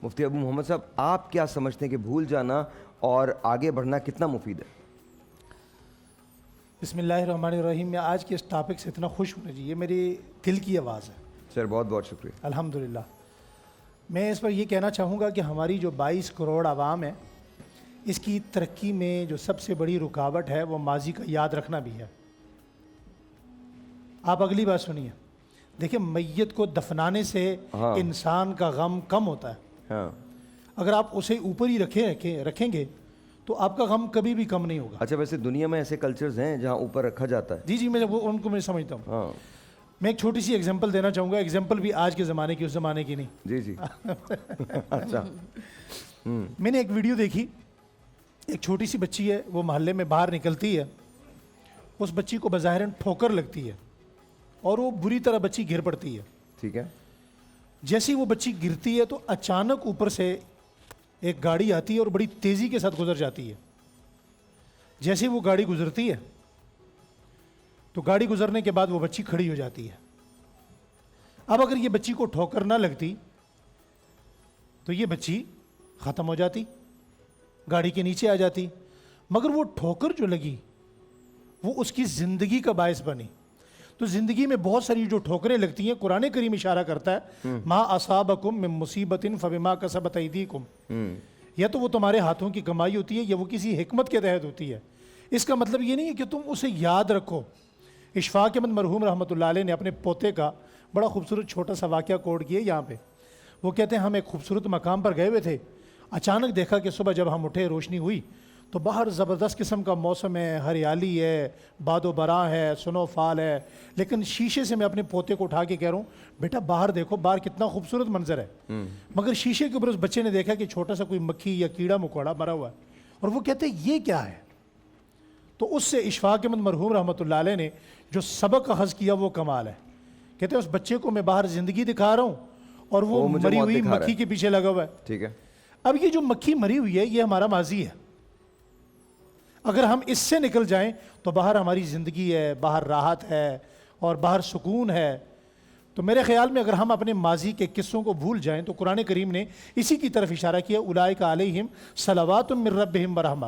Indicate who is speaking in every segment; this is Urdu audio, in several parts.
Speaker 1: مفتی ابو محمد صاحب، آپ کیا سمجھتے ہیں کہ بھول جانا اور آگے بڑھنا کتنا مفید ہے؟
Speaker 2: بسم اللہ الرحمن الرحیم. میں آج کے اس ٹاپک سے اتنا خوش ہوں جی، یہ میری دل کی آواز ہے.
Speaker 1: سر بہت بہت شکریہ.
Speaker 2: الحمدللہ. میں اس پر یہ کہنا چاہوں گا کہ ہماری جو 22 کروڑ عوام ہے، اس کی ترقی میں جو سب سے بڑی رکاوٹ ہے وہ ماضی کا یاد رکھنا بھی ہے. آپ اگلی بات سنیے. دیکھیں، میت کو دفنانے سے انسان کا غم کم ہوتا ہے. اگر آپ اسے اوپر ہی رکھیں گے تو آپ کا غم کبھی بھی کم نہیں ہوگا.
Speaker 1: اچھا، ویسے دنیا میں ایسے کلچرز ہیں جہاں اوپر رکھا جاتا ہے؟
Speaker 2: جی، میں ان کو میں سمجھتا ہوں. میں ایک چھوٹی سی ایگزامپل دینا چاہوں گا. ایگزامپل بھی آج کے زمانے کی، اس زمانے کی نہیں.
Speaker 1: جی اچھا.
Speaker 2: میں نے ایک ویڈیو دیکھی. ایک چھوٹی سی بچی ہے، وہ محلے میں باہر نکلتی ہے. اس بچی کو بظاہراً ٹھوکر لگتی ہے اور وہ بری طرح بچی گر پڑتی ہے.
Speaker 1: ٹھیک ہے.
Speaker 2: جیسی وہ بچی گرتی ہے تو اچانک اوپر سے ایک گاڑی آتی ہے اور بڑی تیزی کے ساتھ گزر جاتی ہے. جیسے وہ گاڑی گزرتی ہے تو گاڑی گزرنے کے بعد وہ بچی کھڑی ہو جاتی ہے. اب اگر یہ بچی کو ٹھوکر نہ لگتی تو یہ بچی ختم ہو جاتی، گاڑی کے نیچے آ جاتی. مگر وہ ٹھوکر جو لگی وہ اس کی زندگی کا باعث بنی. تو زندگی میں بہت ساری جو ٹھوکریں لگتی ہیں، قرآن کریم اشارہ کرتا ہے ما اصابکم من مصیبت فبما کسبت ایدیکم. یا تو وہ تمہارے ہاتھوں کی کمائی ہوتی ہے یا وہ کسی حکمت کے تحت ہوتی ہے. اس کا مطلب یہ نہیں ہے کہ تم اسے یاد رکھو. اشفاق احمد مرحوم رحمۃ اللہ علیہ نے اپنے پوتے کا بڑا خوبصورت چھوٹا سا واقعہ کوٹ کیا یہاں پہ. وہ کہتے ہیں ہم ایک خوبصورت مقام پر گئے ہوئے تھے. اچانک دیکھا کہ صبح جب ہم اٹھے، روشنی ہوئی تو باہر زبردست قسم کا موسم ہے، ہریالی ہے، باد و براں ہے، سنو فال ہے. لیکن شیشے سے میں اپنے پوتے کو اٹھا کے کہہ رہا ہوں بیٹا باہر دیکھو، باہر کتنا خوبصورت منظر ہے. مگر شیشے کے اوپر اس بچے نے دیکھا کہ چھوٹا سا کوئی مکھی یا کیڑا مکوڑا مرا ہوا ہے. اور وہ کہتے ہیں یہ کیا ہے؟ تو اس سے اشفاق احمد مرحوم رحمۃ اللہ علیہ نے جو سبق اخذ کیا وہ کمال ہے. کہتے ہیں اس بچے کو میں باہر زندگی دکھا رہا ہوں اور وہ مری ہوئی مکھی کے پیچھے لگا ہوا ہے.
Speaker 1: ٹھیک ہے.
Speaker 2: اب یہ جو مکھی مری ہوئی ہے یہ ہمارا ماضی ہے. اگر ہم اس سے نکل جائیں تو باہر ہماری زندگی ہے، باہر راحت ہے اور باہر سکون ہے. تو میرے خیال میں اگر ہم اپنے ماضی کے قصوں کو بھول جائیں تو قرآن کریم نے اسی کی طرف اشارہ کیا، اولئک علیہم صلوات من ربہم ورحمہ.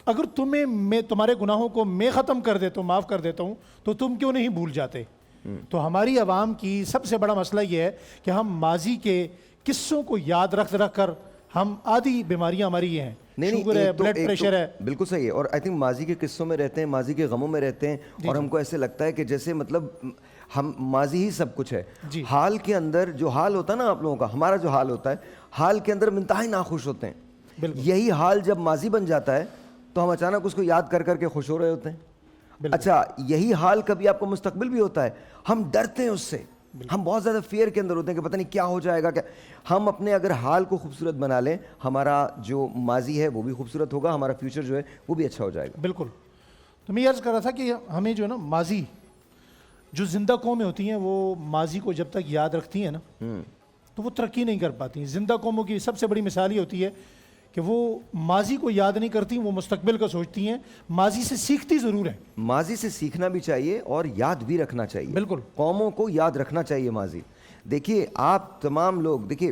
Speaker 2: اگر تمہارے گناہوں کو میں ختم کر دیتا ہوں، معاف کر دیتا ہوں، تو تم کیوں نہیں بھول جاتے؟ تو ہماری عوام کی سب سے بڑا مسئلہ یہ ہے کہ ہم ماضی کے قصوں کو یاد رکھ کر ہم آدھی بیماریاں ہماری یہ ہیں، شوگر ہے، بلڈ پریشر ہے.
Speaker 1: بالکل صحیح ہے. اور آئی تھنک ماضی کے قصوں میں رہتے ہیں، ماضی کے غموں میں رہتے ہیں اور ہم کو ایسے لگتا ہے کہ جیسے مطلب ہم ماضی ہی سب کچھ ہے. حال کے اندر جو حال ہوتا ہے نا آپ لوگوں کا، ہمارا جو حال ہوتا ہے، حال کے اندر ہم انتہائی ناخوش ہوتے ہیں. یہی حال جب ماضی بن جاتا ہے تو ہم اچانک اس کو یاد کر کے خوش ہو رہے ہوتے ہیں. اچھا، یہی حال کبھی آپ کو مستقبل بھی ہوتا ہے، ہم ڈرتے ہیں اس سے. ہم بہت زیادہ فیئر کے اندر ہوتے ہیں کہ پتہ نہیں کیا ہو جائے گا. کیا ہم اپنے اگر حال کو خوبصورت بنا لیں، ہمارا جو ماضی ہے وہ بھی خوبصورت ہوگا، ہمارا فیوچر جو ہے وہ بھی اچھا ہو جائے گا.
Speaker 2: بالکل. تو میں یہ عرض کر رہا تھا کہ ہمیں جو ہے نا ماضی، جو زندہ قومیں ہوتی ہیں وہ ماضی کو جب تک یاد رکھتی ہیں نا تو وہ ترقی نہیں کر پاتی. زندہ قوموں کی سب سے بڑی مثال یہ ہوتی ہے کہ وہ ماضی کو یاد نہیں کرتی، وہ مستقبل کا سوچتی ہیں. ماضی سے سیکھتی ضرور ہے.
Speaker 1: ماضی سے سیکھنا بھی چاہیے اور یاد بھی رکھنا چاہیے.
Speaker 2: بالکل.
Speaker 1: قوموں کو یاد رکھنا چاہیے ماضی. دیکھیے آپ تمام لوگ، دیکھیے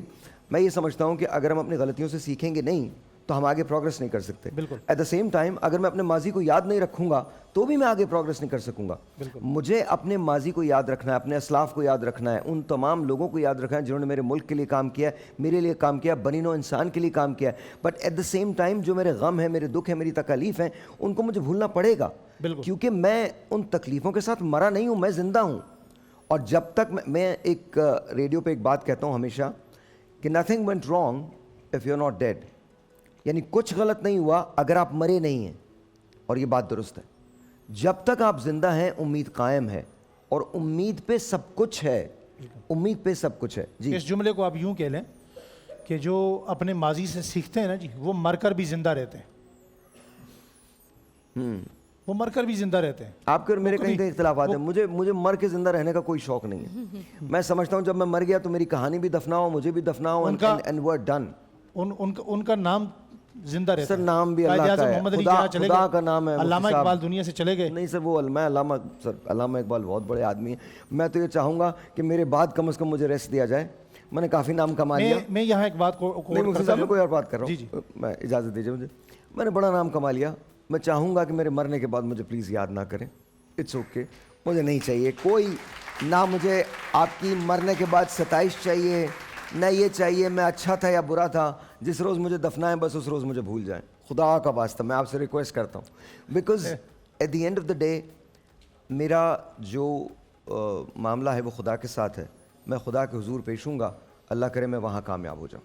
Speaker 1: میں یہ سمجھتا ہوں کہ اگر ہم اپنی غلطیوں سے سیکھیں گے نہیں تو ہم آگے پروگرس نہیں کر سکتے.
Speaker 2: بالکل.
Speaker 1: ایٹ دا سیم ٹائم اگر میں اپنے ماضی کو یاد نہیں رکھوں گا تو بھی میں آگے پروگرس نہیں کر سکوں گا. مجھے اپنے ماضی کو یاد رکھنا ہے، اپنے اسلاف کو یاد رکھنا ہے، ان تمام لوگوں کو یاد رکھنا ہے جنہوں نے میرے ملک کے لیے کام کیا ہے، میرے لیے کام کیا، بنی نوع انسان کے لیے کام کیا ہے. But at the same time جو میرے غم ہے، میرے دکھ ہے، میری تکالیف ہیں، ان کو مجھے بھولنا پڑے گا. کیونکہ میں ان تکلیفوں کے ساتھ مرا نہیں ہوں، میں زندہ ہوں. اور جب تک میں ایک ریڈیو پہ ایک بات کہتا ہوں ہمیشہ کہ nothing went wrong if you are not dead. یعنی کچھ غلط نہیں ہوا اگر آپ مرے نہیں ہیں. اور یہ بات درست ہے. جب تک آپ زندہ ہیں امید قائم ہے، اور امید پہ سب کچھ ہے. امید پہ سب کچھ ہے. جی،
Speaker 2: اس جملے کو آپ یوں کہہ لیں کہ جو اپنے ماضی سے سیکھتے ہیں نا جی، وہ مر کر بھی زندہ رہتے ہیں. وہ مر کر بھی زندہ رہتے ہیں. آپ کے میرے کہیں
Speaker 1: اختلافات ہیں. مجھے مر کے زندہ رہنے کا کوئی شوق نہیں ہے. میں سمجھتا ہوں جب میں مر گیا تو میری کہانی بھی دفناؤ، مجھے بھی دفناؤ، اینڈ we're done.
Speaker 2: ان کا نام زندہ رہتا ہے.
Speaker 1: سر نام بھی اللہ کا ہے، خدا کا نام ہے.
Speaker 2: علامہ اقبال دنیا سے چلے گئے.
Speaker 1: نہیں سر، وہ علامہ اقبال بہت بڑے آدمی ہیں. میں تو یہ چاہوں گا کہ میرے بعد کم از کم مجھے ریسٹ دیا جائے. میں نے کافی نام کما لیا.
Speaker 2: میں یہاں ایک بات کو
Speaker 1: نہیں مفتی صاحب میں کوئی اور بات کر رہا
Speaker 2: جی
Speaker 1: ہوں, میں اجازت دیجیے مجھے. میں نے بڑا نام کما لیا, میں چاہوں گا کہ میرے مرنے کے بعد مجھے پلیز یاد نہ کریں. اٹس اوکے, مجھے نہیں چاہیے کوئی, نہ مجھے آپ کی مرنے کے بعد ستائش چاہیے, نہ یہ چاہیے میں اچھا تھا یا برا تھا. جس روز مجھے دفنائیں بس اس روز مجھے بھول جائیں, خدا کا واسطہ میں آپ سے ریکویسٹ کرتا ہوں. Because at the end of the day میرا جو معاملہ ہے وہ خدا کے ساتھ ہے. میں خدا کے حضور پیش ہوں گا, اللہ کرے میں وہاں کامیاب ہو جاؤں.